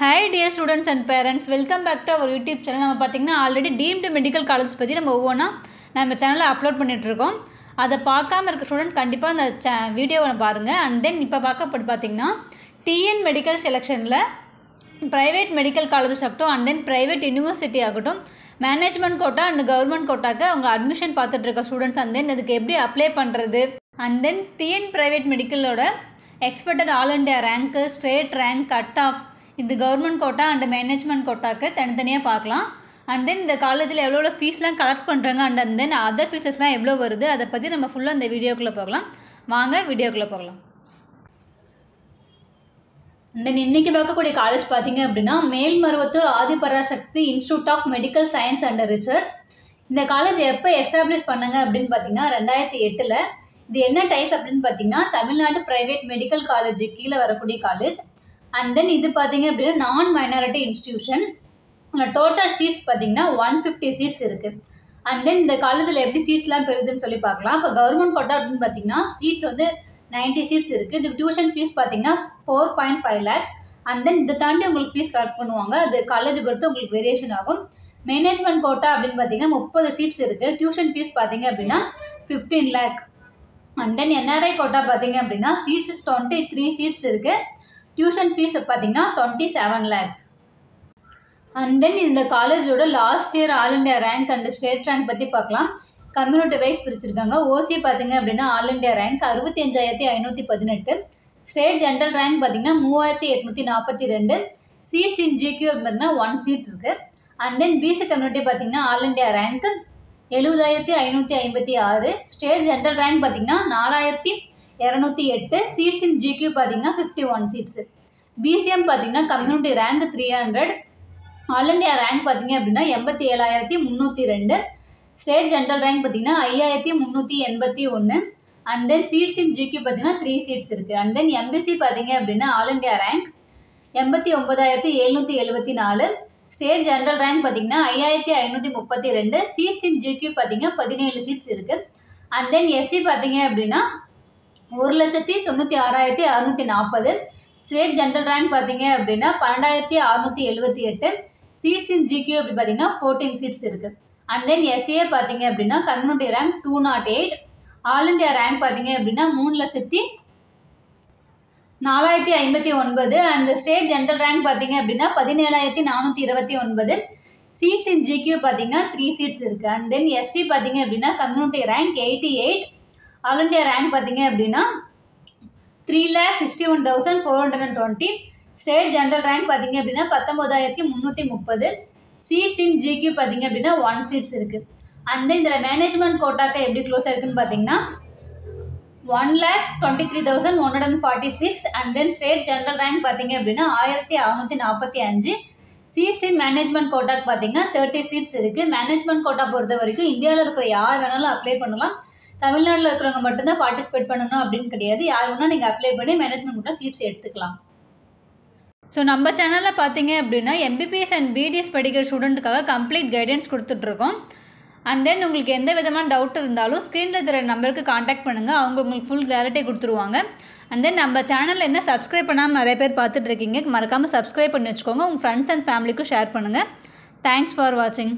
Hi dear students and parents, welcome back to our YouTube channel. நம்ம பார்த்தீங்கன்னா already deemed medical college பற்றி நம்ம ஒவ்வொன்றா நம்ம சேனலில் அப்லோட் பண்ணிகிட்ருக்கோம். அதை பார்க்காம இருக்க ஸ்டூடெண்ட் கண்டிப்பாக அந்த வீடியோவை பாருங்கள். அண்ட் தென் இப்போ பார்த்தீங்கன்னா டிஎன் மெடிக்கல் செலெக்ஷனில் ப்ரைவேட் மெடிக்கல் காலேஜஸ் ஆகட்டும் அண்ட் தென் ப்ரைவேட் யூனிவர்சிட்டி ஆகட்டும் மேனேஜ்மெண்ட் கோட்டா அண்ட் கவர்மெண்ட் கோட்டாக்கு அவங்க அட்மிஷன் பார்த்துட்ருக்க ஸ்டூடெண்ட்ஸ் அண்ட் தென் அதுக்கு எப்படி அப்ளை பண்ணுறது அண்ட் தென் டிஎன் ப்ரைவேட் மெடிக்கலோட எக்ஸ்பெக்டட் ஆல் இண்டியா ரேங்க்கு ஸ்ட்ரேட் ரேங்க் கட் ஆஃப் இந்த கவர்மெண்ட் கோட்டா அண்ட் மேனேஜ்மெண்ட் கோட்டாக்கு தனித்தனியாக பார்க்கலாம். அண்ட் தென் இந்த காலேஜில் எவ்வளோ ஃபீஸ்லாம் கலெக்ட் பண்ணுறாங்க அண்ட் தென் அதர் ஃபீஸஸ்லாம் எவ்வளோ வருது அதை பற்றி நம்ம ஃபுல்லாக இந்த வீடியோக்குள்ளே போகலாம். வாங்க வீடியோக்குள்ளே போகலாம். அண்ட் தென் இன்றைக்கி பார்க்கக்கூடிய காலேஜ் பார்த்தீங்க அப்படின்னா Melmaruvathur Adhiparasakthi institute of medical science and research. இந்த காலேஜ் எப்போ எஸ்டாப்ளிஷ் பண்ணாங்க அப்படின்னு பார்த்தீங்கன்னா 2008. இது என்ன டைப் அப்படின்னு பார்த்தீங்கன்னா தமிழ்நாடு ப்ரைவேட் மெடிக்கல் காலேஜ் கீழே வரக்கூடிய காலேஜ். அண்ட் தென் இது பார்த்தீங்க அப்படின்னா நான் மைனாரிட்டி இன்ஸ்டிடியூஷன். டோட்டல் சீட்ஸ் பார்த்தீங்கன்னா 150 சீட்ஸ் இருக்குது. அண்ட் தென் இந்த காலேஜில் எப்படி சீட்ஸ்லாம் பெறுதுன்னு சொல்லி பார்க்கலாம். இப்போ கவர்மெண்ட் கோட்டா அப்படின்னு பார்த்தீங்கன்னா சீட்ஸ் வந்து 90 சீட்ஸ் இருக்குது. இதுக்கு டியூஷன் ஃபீஸ் பார்த்தீங்கன்னா 4.5 lakh. அண்ட் தென் இதை தாண்டி உங்களுக்கு ஃபீஸ் கலெக்ட் பண்ணுவாங்க. அது காலேஜ் பொறுத்து உங்களுக்கு வேரியேஷன் ஆகும். மேனேஜ்மெண்ட் கோட்டா அப்படின்னு பார்த்தீங்கன்னா 30 சீட்ஸ் இருக்குது. டியூஷன் ஃபீஸ் பார்த்தீங்க அப்படின்னா 15 lakh. And then NRI quota பார்த்தீங்க அப்படின்னா சீட்ஸ் 23 சீட்ஸ் இருக்குது. டியூஷன் ஃபீஸ் பார்த்தீங்கன்னா 27 lakhs. அண்ட் தென் இந்த காலேஜோட last year all India rank and state rank பற்றி பார்க்கலாம். கம்யூனிட்டி வைஸ் பிரிச்சிருக்காங்க. ஓசி பார்த்தீங்க அப்படின்னா all India rank 65,518. State general rank பார்த்தீங்கன்னா 3,842. சீட்ஸ் இன் ஜிக்யூ பார்த்தீங்கன்னா 1 சீட் இருக்குது. அண்ட் தென் பிசி கம்யூனிட்டி பார்த்தீங்கன்னா all India rank 70,556. State general rank பார்த்தீங்கன்னா 4,208. சீட்ஸ் இன் ஜிக்யூ பார்த்தீங்கன்னா 51 சீட்ஸு. பிசிஎம் பார்த்தீங்கன்னா community rank 300. All India rank பார்த்தீங்க அப்படின்னா 87,302. ஸ்டேட் ஜென்ரல் ரேங்க் பார்த்தீங்கன்னா 5,381. And then seeds in GQ பார்த்தீங்கன்னா 3 சீட்ஸ் இருக்குது. அண்ட் தென் எம்பிசி பார்த்தீங்க அப்படின்னா all India rank 89,774. State general rank பார்த்தீங்கன்னா 5,532. சீட்ஸ் இன் ஜிக்யூ பார்த்தீங்கன்னா 17 சீட்ஸ் இருக்குது. அண்ட் தென் எஸ்சி பார்த்தீங்க அப்படின்னா 1,96,640. ஸ்டேட் ஜென்ரல் ரேங்க் பார்த்தீங்க அப்படின்னா 12,678. சீட்ஸ் இன் ஜிக்யூ அப்படி பார்த்தீங்கன்னா 14 சீட்ஸ் இருக்குது. அண்ட் தென் எஸ்ஏ பார்த்தீங்க அப்படின்னா community rank 208. All India rank பார்த்தீங்க அப்படின்னா 3,04,059. அண்ட் ஸ்டேட் ஜென்ரல் ரேங்க் பார்த்தீங்க அப்படின்னா 17,429. சீட்ஸ் இன் ஜிக்யூ பார்த்தீங்கன்னா 3 சீட்ஸ் இருக்குது. அண்ட் தென் எஸ்டி பார்த்தீங்க அப்படின்னா community rank 88. All India rank பார்த்தீங்க அப்படின்னா 3,61,420. ஸ்டேட் ஜென்ரல் ரேங்க் பார்த்தீங்க அப்படின்னா 19,330. சீட்ஸ் இன் ஜிக்யூ பார்த்தீங்க அப்படின்னா 1 சீட்ஸ் இருக்குது. அண்ட் தென் இதில் மேனேஜ்மெண்ட் கோட்டாக்க எப்படி க்ளோஸ் ஆயிருக்குன்னு பார்த்தீங்கன்னா 1,23,146. And then state general rank பார்த்தீங்க அப்படின்னா 1,645. சீட்ஸ் இன் மேனேஜ்மெண்ட் கோட்டாக்கு பார்த்தீங்கன்னா 30 சீட்ஸ் இருக்குது. மேனேஜ்மெண்ட் கோட்டா பொறுத்த வரைக்கும் இந்தியாவில் இருக்கிற யார் வேணாலும் அப்ளை பண்ணலாம். தமிழ்நாட்டில் இருக்கிறவங்க மட்டும்தான் பார்ட்டிசிபேட் பண்ணணும் அப்படின்னு கிடையாது. யார் வேணால் நீங்கள் அப்ளை பண்ணி மேனேஜ்மெண்ட் கூட சீட்ஸ் எடுத்துக்கலாம். ஸோ நம்ம சேனலில் பார்த்தீங்க அப்படின்னா எம்பிபிஎஸ் அண்ட் பிடிஎஸ் படிக்கிற ஸ்டூடெண்ட்டுக்காக கம்ப்ளீட் கைடன்ஸ் கொடுத்துட்ருக்கோம். அண்ட் தென் உங்களுக்கு எந்த விதமான டவுட் இருந்தாலும் ஸ்க்ரீனில் இருக்கிற நம்பருக்கு காண்டாக்ட் பண்ணுங்கள். அவங்க உங்களுக்கு ஃபுல் கிளாரிட்டி கொடுத்துருவாங்க. அண்ட் தென் நம்ம சேனலில் என்ன சப்ஸ்கிரைப் பண்ணாமல் நிறைய பேர் பார்த்துட்ருக்கீங்க. மறக்காமல் சப்ஸ்கிரைப் பண்ணி வச்சுக்கோங்க. உங்கள் ஃப்ரெண்ட்ஸ் அண்ட் ஃபேமிலிக்கும் ஷேர் பண்ணுங்கள். தேங்க்ஸ் ஃபார் வாட்சிங்.